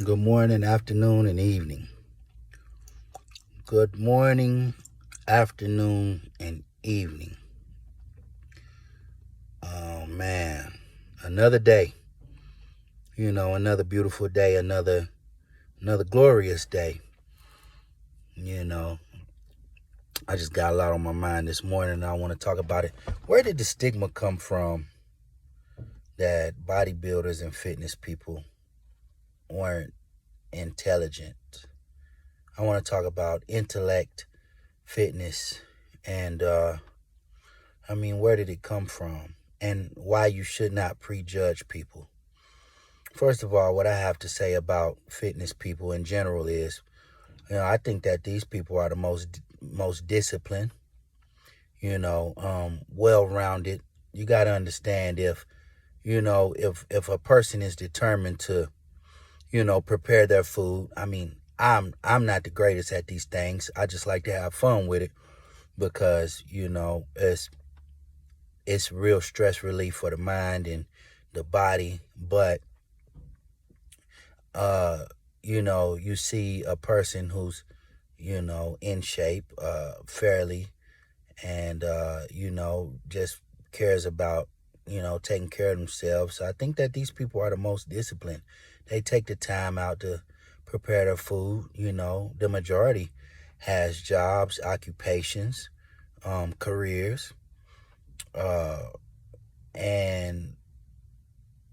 Good morning, afternoon, and evening. Good morning, afternoon, and evening. Oh man, another day. Another beautiful day, another glorious day. You know, I just got a lot on my mind this morning and I want to talk about it. Where did the stigma come from that bodybuilders and fitness people weren't intelligent? I want to talk about intellect, fitness, and where did it come from? And why you should not prejudge people. First of all, what I have to say about fitness people in general is, I think that these people are the most disciplined, well-rounded. You got to understand if a person is determined to, prepare their food. I'm not the greatest at these things. I just like to have fun with it because, it's real stress relief for the mind and the body. But you see a person who's in shape, fairly, and just cares about taking care of themselves. So I think that these people are the most disciplined. They take the time out to prepare their food. The majority has jobs, occupations, careers, uh and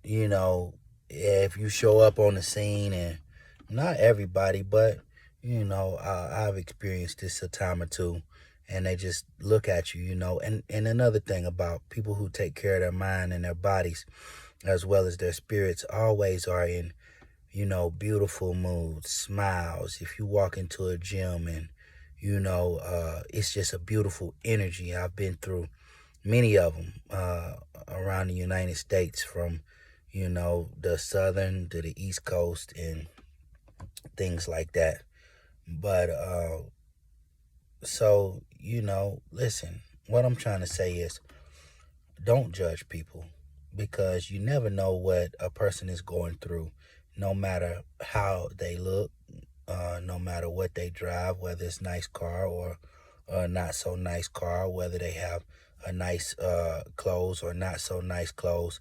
if you show up on the scene, and not everybody, but I've experienced this a time or two, and they just look at you, and another thing about people who take care of their mind and their bodies as well as their spirits always are in beautiful moods, smiles. If you walk into a gym and it's just a beautiful energy. I've been through many of them around the United States, from the southern to the east coast and things like that. But so listen, what I'm trying to say is, don't judge people, because you never know what a person is going through, no matter how they look, no matter what they drive, whether it's nice car or not so nice car, whether they have a nice clothes or not so nice clothes,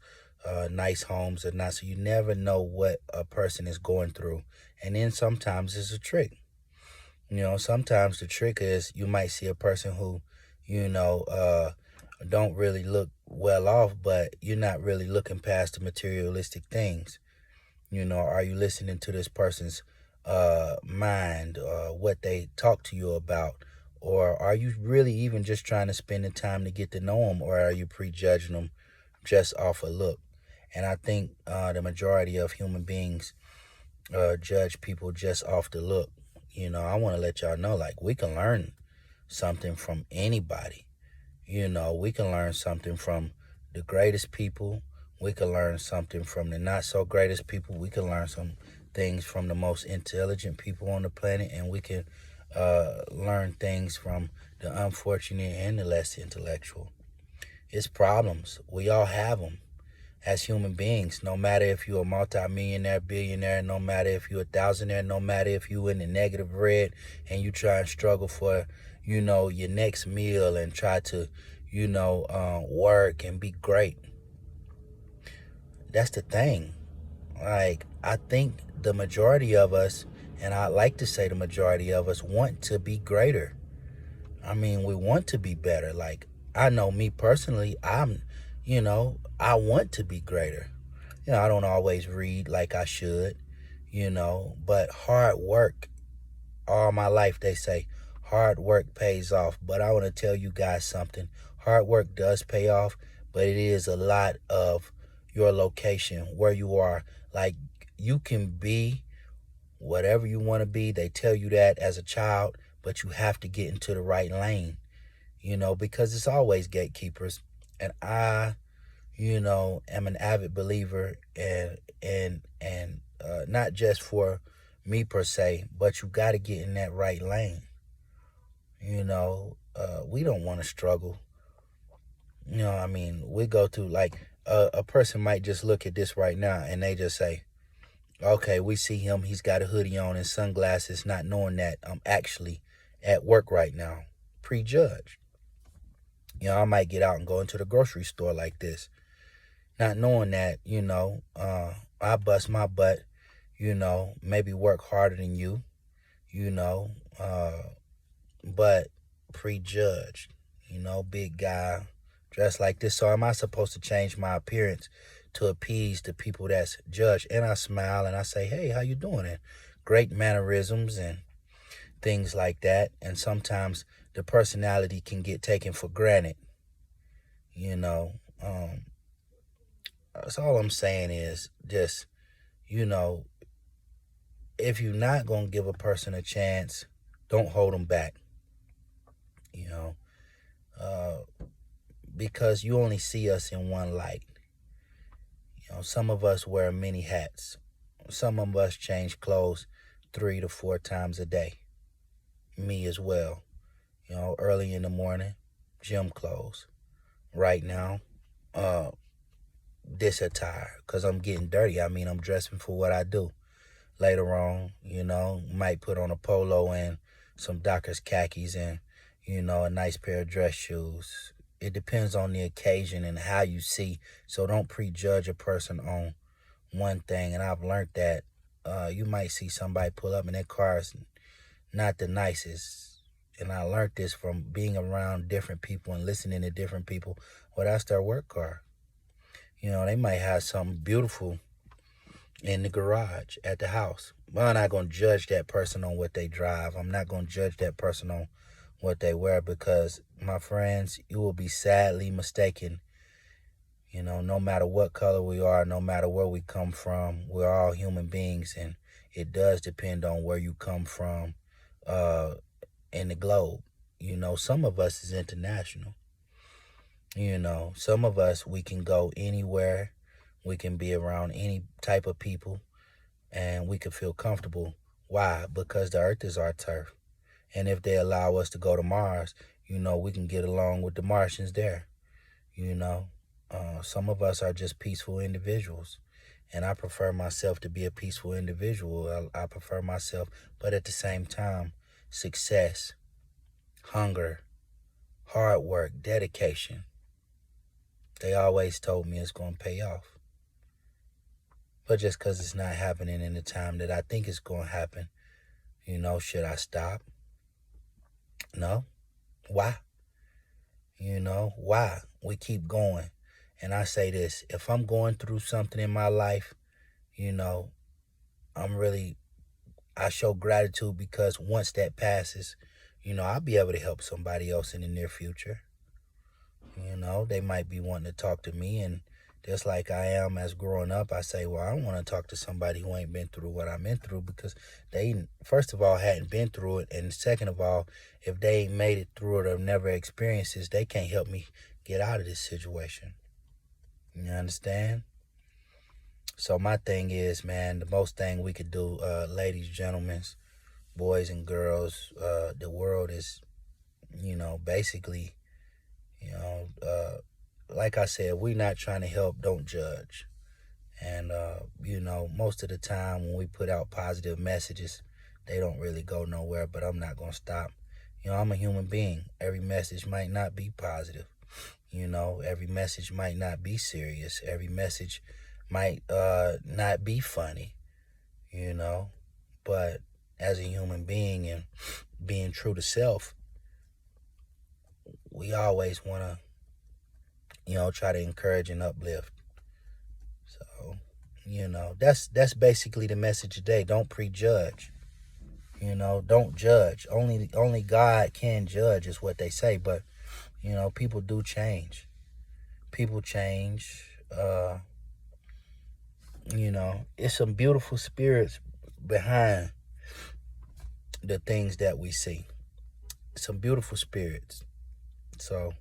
nice homes or not. So you never know what a person is going through. And then sometimes it's a trick. Sometimes the trick is you might see a person who, don't really look well off, but you're not really looking past the materialistic things. Are you listening to this person's mind, what they talk to you about? Or are you really even just trying to spend the time to get to know them? Or are you prejudging them just off a look? And I think the majority of human beings judge people just off the look. I want to let y'all know, like, we can learn something from anybody. We can learn something from the greatest people. We can learn something from the not so greatest people. We can learn some things from the most intelligent people on the planet. And we can learn things from the unfortunate and the less intellectual. It's problems. We all have them as human beings. No matter if you're a multimillionaire, billionaire, no matter if you're a thousandaire, no matter if you're in the negative red and you try and struggle for, your next meal and try to, work and be great. That's the thing. Like, I think the majority of us, and I like to say the majority of us, want to be greater. We want to be better. Like, I know me personally, I want to be greater. I don't always read like I should, but hard work, all my life they say, hard work pays off. But I want to tell you guys something. Hard work does pay off, but it is a lot of your location, where you are. Like, you can be whatever you want to be. They tell you that as a child, but you have to get into the right lane, because it's always gatekeepers. And I, am an avid believer, and not just for me per se, but you got to get in that right lane. We don't want to struggle. We go through, like, a person might just look at this right now and they just say, Okay, we see him. He's got a hoodie on and sunglasses, not knowing that I'm actually at work right now. Prejudge. I might get out and go into the grocery store like this, not knowing that, I bust my butt, maybe work harder than you know, uh, but prejudged, big guy, dressed like this. So am I supposed to change my appearance to appease the people that's judged? And I smile and I say, hey, how you doing? And great mannerisms and things like that. And sometimes the personality can get taken for granted, you know. That's all I'm saying is just, you know, if you're not going to give a person a chance, don't hold them back, you know, uh, because you only see us in one light. Some of us wear many hats. Some of us change clothes 3 to 4 times a day. Me as well. Early in the morning, gym clothes. Right now, uh, this attire, because I'm getting dirty. I mean, I'm dressing for what I do. Later on, might put on a polo and some Dockers khakis and, a nice pair of dress shoes. It depends on the occasion and how you see. So don't prejudge a person on one thing. And I've learned that you might see somebody pull up and their car is not the nicest. And I learned this from being around different people and listening to different people. Well, that's their work car. They might have something beautiful in the garage at the house. But I'm not going to judge that person on what they drive. I'm not going to judge that person on what they wear because, my friends, you will be sadly mistaken. No matter what color we are, no matter where we come from, we're all human beings, and it does depend on where you come from in the globe. Some of us is international. Some of us, we can go anywhere. We can be around any type of people and we can feel comfortable. Why? Because the earth is our turf. And if they allow us to go to Mars, we can get along with the Martians there. Some of us are just peaceful individuals. And I prefer myself to be a peaceful individual. I prefer myself, but at the same time, success, hunger, hard work, dedication. They always told me it's going to pay off. But just because it's not happening in the time that I think it's going to happen, should I stop? No. Why? Why? We keep going. And I say this, if I'm going through something in my life, I show gratitude because once that passes, I'll be able to help somebody else in the near future. They might be wanting to talk to me, and just like I am as growing up, I say, well, I don't want to talk to somebody who ain't been through what I've been through because they, first of all, hadn't been through it. And second of all, if they ain't made it through it or never experienced this, they can't help me get out of this situation. You understand? So my thing is, man, the most thing we could do, ladies, gentlemen, boys and girls, the world is, basically, like I said, we're not trying to help, don't judge. And, most of the time when we put out positive messages, they don't really go nowhere, but I'm not going to stop. I'm a human being. Every message might not be positive. Every message might not be serious. Every message might not be funny, but as a human being and being true to self, we always want to, try to encourage and uplift. So, that's basically the message today. Don't prejudge. Don't judge. Only God can judge is what they say, but people do change. People change. It's some beautiful spirits behind the things that we see. Some beautiful spirits. So,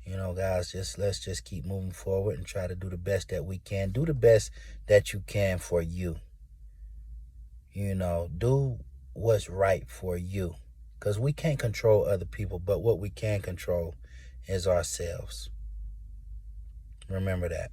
guys, let's just keep moving forward and try to do the best that we can. Do the best that you can for you. Do what's right for you. Because we can't control other people, but what we can control is ourselves. Remember that.